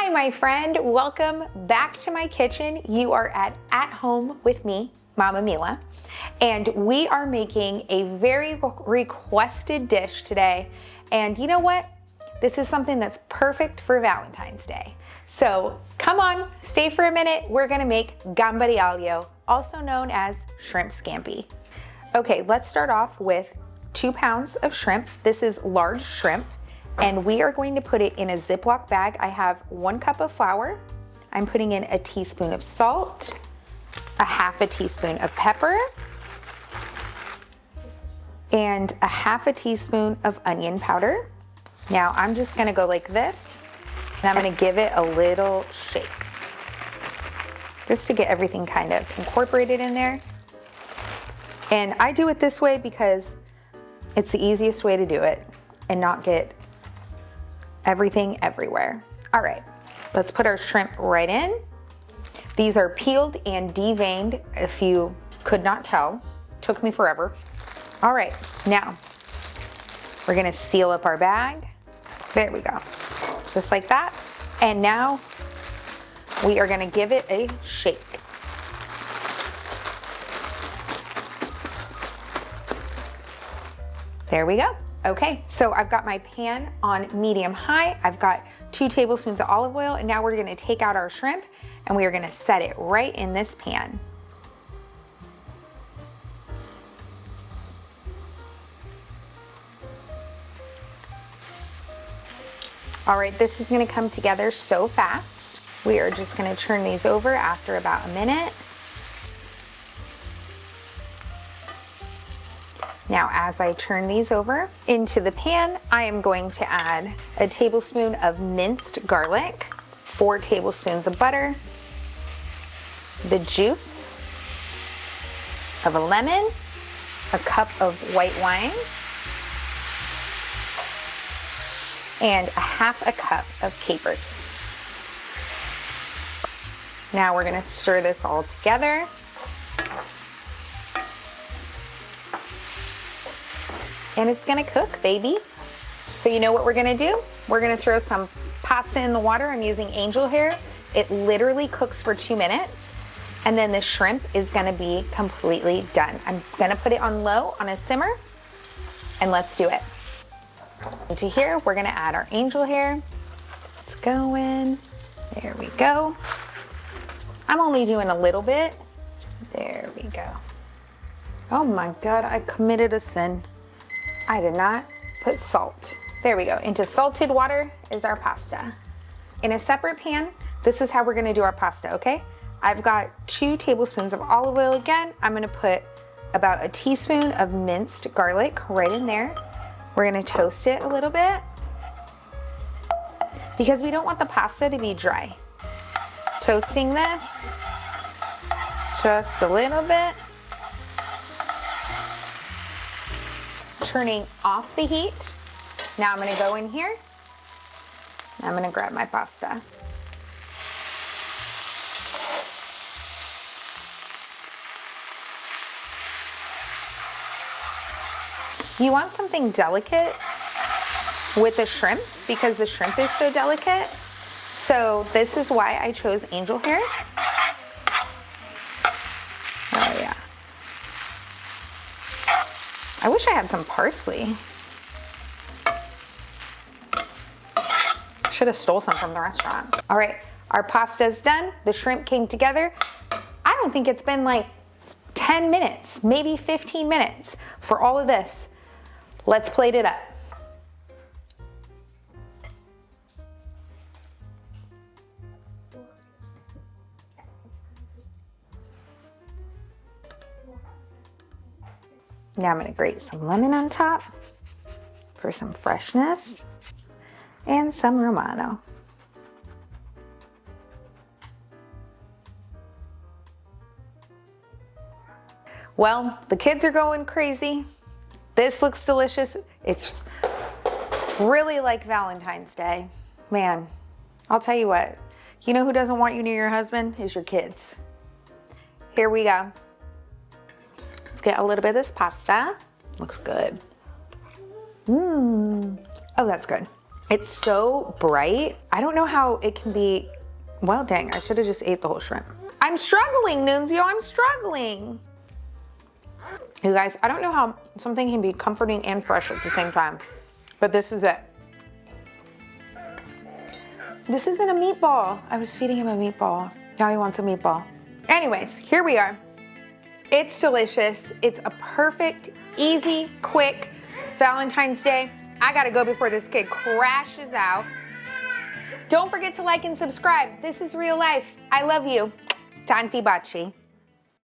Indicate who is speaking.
Speaker 1: Hi, my friend. Welcome back to my kitchen. You are at home with me, Mama Mila, and we are making a very requested dish today. And you know what? This is something that's perfect for Valentine's Day. So come on, stay for a minute. We're gonna make gamberi aglio, also known as shrimp scampi. Okay, let's start off with 2 pounds of shrimp. This is large shrimp. And we are going to put it in a Ziploc bag. I have 1 cup of flour. I'm putting in a teaspoon of salt, a half a teaspoon of pepper, and a half a teaspoon of onion powder. Now I'm just gonna go like this, and I'm gonna give it a little shake, just to get everything kind of incorporated in there. And I do it this way because it's the easiest way to do it and not get everything everywhere. All right, let's put our shrimp right in. These are peeled and deveined, if you could not tell. Took me forever. All right, now we're gonna seal up our bag. There we go, just like that. And now we are gonna give it a shake. There we go. Okay, so I've got my pan on medium high. I've got 2 tablespoons of olive oil, and now we're gonna take out our shrimp and we are gonna set it right in this pan. All right, this is gonna come together so fast. We are just gonna turn these over after about a minute. Now, as I turn these over into the pan, I am going to add a tablespoon of minced garlic, 4 tablespoons of butter, the juice of a lemon, a cup of white wine, and a half a cup of capers. Now we're gonna stir this all together. And it's gonna cook, baby. So you know what we're gonna do? We're gonna throw some pasta in the water. I'm using angel hair. It literally cooks for 2 minutes. And then the shrimp is gonna be completely done. I'm gonna put it on low, on a simmer, and let's do it. Into here, we're gonna add our angel hair. It's going, there we go. I'm only doing a little bit. There we go. Oh my God, I committed a sin. I did not put salt. There we go. Into salted water is our pasta. In a separate pan, this is how we're gonna do our pasta, okay? I've got 2 tablespoons of olive oil again. I'm gonna put about a teaspoon of minced garlic right in there. We're gonna toast it a little bit because we don't want the pasta to be dry. Toasting this just a little bit. Turning off the heat. Now I'm gonna go in here. I'm gonna grab my pasta. You want something delicate with the shrimp because the shrimp is so delicate. So this is why I chose angel hair. Oh yeah. I wish I had some parsley. Should have stole some from the restaurant. All right, our pasta's done. The shrimp came together. I don't think it's been like 10 minutes, maybe 15 minutes for all of this. Let's plate it up. Now I'm gonna grate some lemon on top for some freshness and some Romano. Well, the kids are going crazy. This looks delicious. It's really like Valentine's Day. Man, I'll tell you what, you know who doesn't want you near your husband? Is your kids. Here we go. Let's get a little bit of this pasta. Looks good. Oh, that's good. It's so bright. I don't know how it can be, well, dang, I should have just ate the whole shrimp. I'm struggling, Nunzio, I'm struggling. You guys, I don't know how something can be comforting and fresh at the same time, but this is it. This isn't a meatball. I was feeding him a meatball. Now he wants a meatball. Anyways, here we are. It's delicious. It's a perfect, easy, quick Valentine's Day. I gotta go before this kid crashes out. Don't forget to like and subscribe. This is real life. I love you. Tanti baci.